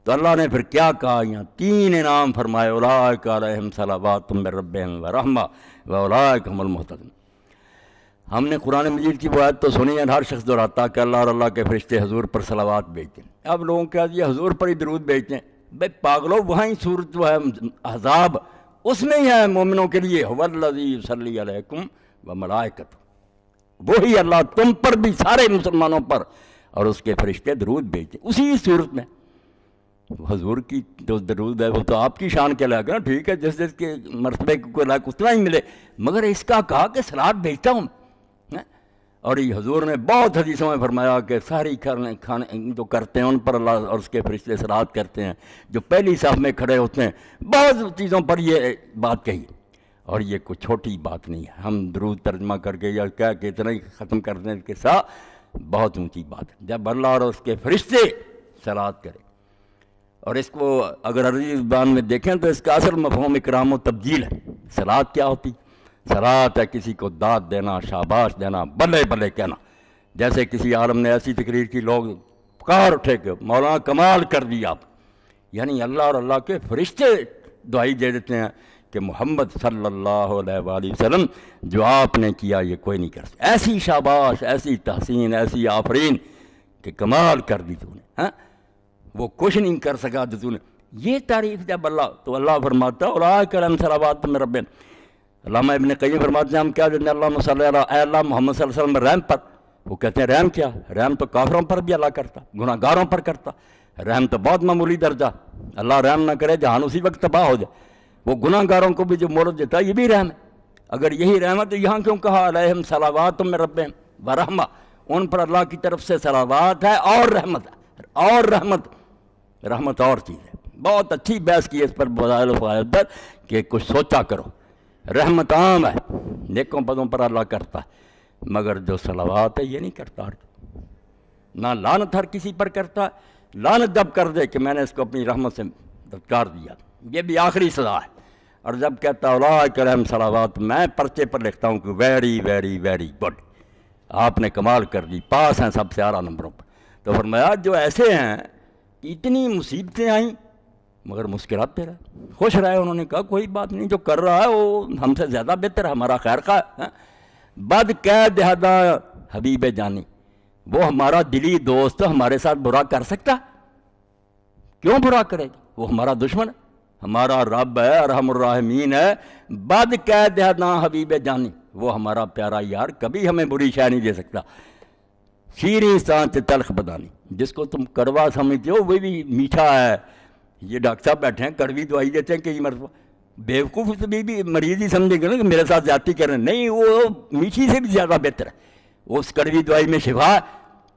تو اللہ نے پھر کیا کہا؟ یہاں 3 انعام فرمائے، اولئک علیہم صلوات من ربہم ورحمہ واولئک هم المہتدون۔ ہم نے قرآن مجید کی وہ آیت تو سنی ہے، ہر شخص دہراتا کہ اللہ اور اللہ کے فرشتے حضور پر صلوات بھیجتے ہیں۔ اب لوگوں کے یہ حضور پر ہی درود بھیجتے ہیں، بھائی پاگلو، وہاں ہی سورت جو ہے احزاب اس میں ہی ہے مومنوں کے لیے، هو الذی یصلی علیکم وملائکۃ، وہی اللہ تم پر بھی، سارے مسلمانوں پر، اور اس کے فرشتے درود بھیجتے ہیں اسی صورت میں۔ حضور کی جو درود ہے وہ تو آپ کی شان کے لائق ہے نا، ٹھیک ہے، جس جس کے مرتبے کو لائق اتنا ہی ملے، مگر اس کا کہا کہ صلوات بھیجتا ہوں۔ اور یہ حضور نے بہت حدیثوں میں فرمایا کہ ساری کھانے جو کرتے ہیں ان پر اللہ اور اس کے فرشتے صلوات کرتے ہیں، جو پہلی صف میں کھڑے ہوتے ہیں، بہت چیزوں پر یہ بات کہی۔ اور یہ کوئی چھوٹی بات نہیں ہے، ہم درود ترجمہ کر کے یا کہہ کے اتنا ہی ختم کر دیں کے ساتھ، بہت اونچی بات ہے جب اللہ اور اس کے فرشتے صلوات کریں۔ اور اس کو اگر عربی زبان میں دیکھیں تو اس کا اصل مفہوم اکرام و تبجیل ہے۔ صلوات کیا ہوتی؟ صلوات ہے کسی کو داد دینا، شاباش دینا، بلے بلے کہنا۔ جیسے کسی عالم نے ایسی تقریر کی، لوگ پکار اٹھے کہ مولانا کمال کر دی آپ، یعنی اللہ اور اللہ کے فرشتے دعائی دے دیتے ہیں کہ محمد صلی اللہ علیہ وآلہ وسلم جو آپ نے کیا یہ کوئی نہیں کر سکتا، ایسی شاباش، ایسی تحسین، ایسی آفرین کہ کمال کر دی تو نے، ہاں وہ کچھ نہیں کر سکا تو نے۔ یہ تعریف جب اللہ، تو اللہ فرماتا ہے اولئک علیہم صلوات من ربہم۔ علامہ ابن قیم فرماتے ہیں ہم کیا دیتے ہیں اللہم صلی علی اے اللہ محمد صلی اللہ علیہ وسلم رحم پر، وہ کہتے ہیں رحم کیا؟ رحم تو کافروں پر بھی اللہ کرتا، گناہ گاروں پر کرتا، رحم تو بہت معمولی درجہ، اللہ رحم نہ کرے جہان اسی وقت تباہ ہو جائے، وہ گناہ گاروں کو بھی جو مہلت دیتا ہے یہ بھی رحم ہے۔ اگر یہی رحم ہے تو یہاں کیوں کہا علیہم صلوات من ربہم ورحمہ؟ ان پر اللہ کی طرف سے صلوات ہے اور رحمت ہے، اور رحمت اور چیز ہے۔ بہت اچھی بحث کی اس پر فضائل و فوائد پر کہ کچھ سوچا کرو۔ رحمت عام ہے، نیکوں پدوں پر اللہ کرتا ہے، مگر جو صلوات ہے یہ نہیں کرتا۔ نہ لعنت ہر کسی پر کرتا ہے، لعنت جب کر دے کہ میں نے اس کو اپنی رحمت سے دھتکار دیا، یہ بھی آخری سزا ہے۔ اور جب کہتا ہے اولئک علیہم صلوات، میں پرچے پر لکھتا ہوں کہ ویری ویری ویری گڈ، آپ نے کمال کر دی، پاس ہیں سب سے اعلیٰ نمبروں پر۔ تو فرمایا جو ایسے ہیں، اتنی مصیبتیں آئیں مگر مسکرات پہ رہے، خوش رہے، انہوں نے کہا کوئی بات نہیں، جو کر رہا ہے وہ ہم سے زیادہ بہتر ہے، ہمارا خیر خواہ ہے۔ بد قید دہدا حبیب جانی، وہ ہمارا دلی دوست ہمارے ساتھ برا کر سکتا؟ کیوں برا کرے گا؟ وہ ہمارا دشمن ہے، ہمارا رب ہے، ارحم الراحمین ہے۔ بد قید دہدا حبیب جانی، وہ ہمارا پیارا یار، کبھی ہمیں بری شے نہیں دے سکتا۔ شیریں سانچ تلخ بدانی، جس کو تم کڑوا سمجھتے ہو وہ بھی میٹھا ہے۔ یہ ڈاکٹر صاحب بیٹھے ہیں کڑوی دوائی دیتے ہیں کئی مرتبہ، بیوقوف بھی مریض ہی سمجھے گا نا کہ میرے ساتھ زیادتی کر رہے ہیں، نہیں، وہ میٹھی سے بھی زیادہ بہتر ہے، اس کڑوی دوائی میں شفا ہے،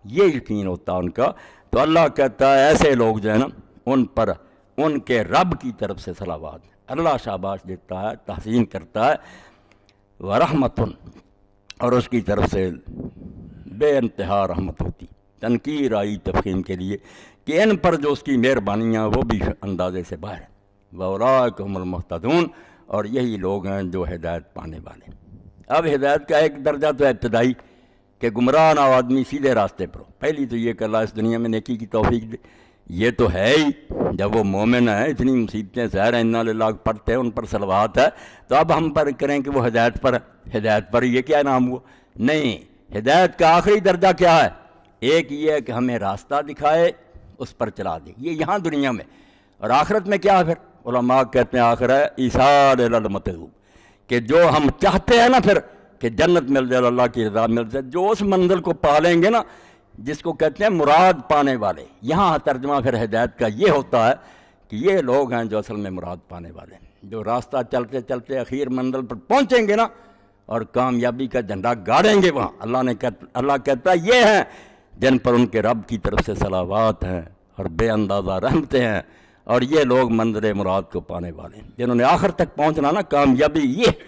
یہ یقین ہوتا ہے ان کا۔ تو اللہ کہتا ہے ایسے لوگ جو ہے نا ان پر ان کے رب کی طرف سے صلوات، اللہ شاباش دیتا ہے، تحسین کرتا ہے، ورحمتن، اور اس کی طرف سے بے انتہا رحمت ہوتی۔ تنکیر آئی تفخیم کے لیے کہ ان پر جو اس کی مہربانیاں وہ بھی اندازے سے باہر ہیں۔ وَأُولَٰئِکَ هُمُ الْمُهْتَدُونَ، اور یہی لوگ ہیں جو ہدایت پانے والے۔ اب ہدایت کا ایک درجہ تو ہے ابتدائی کہ گمراہ نہ آدمی سیدھے راستے پر ہو۔ پہلی تو یہ کہ اللہ اس دنیا میں نیکی کی توفیق دے، یہ تو ہے ہی، جب وہ مومن ہے، اتنی مصیبتیں ظاہر ہیں، انا للہ پڑھتے ہیں، ان پر صلوات ہے، تو اب ہم پر کریں کہ وہ ہدایت پر ہے، ہدایت پر یہ کیا نام ہوا؟ نہیں، ہدایت کا آخری درجہ کیا ہے؟ ایک یہ ہے کہ ہمیں راستہ دکھائے، اس پر چلا دے، یہ یہاں دنیا میں۔ اور آخرت میں کیا ہے پھر؟ علماء کہتے ہیں آخر ہے ایثار المطلوب، کہ جو ہم چاہتے ہیں نا پھر کہ جنت مل جائے، اللہ کی رضا مل جائے، جو اس منزل کو پا لیں گے نا جس کو کہتے ہیں مراد پانے والے، یہاں ترجمہ پھر ہدایت کا یہ ہوتا ہے کہ یہ لوگ ہیں جو اصل میں مراد پانے والے ہیں، جو راستہ چلتے چلتے اخیر منزل پر پہنچیں گے نا اور کامیابی کا جھنڈا گاڑیں گے وہاں۔ اللہ کہتا ہے یہ ہیں جن پر ان کے رب کی طرف سے صلوات ہیں اور بے اندازہ رحمتیں ہیں، اور یہ لوگ منظر مراد کو پانے والے ہیں، جنہوں نے آخر تک پہنچنا نا، کامیابی یہ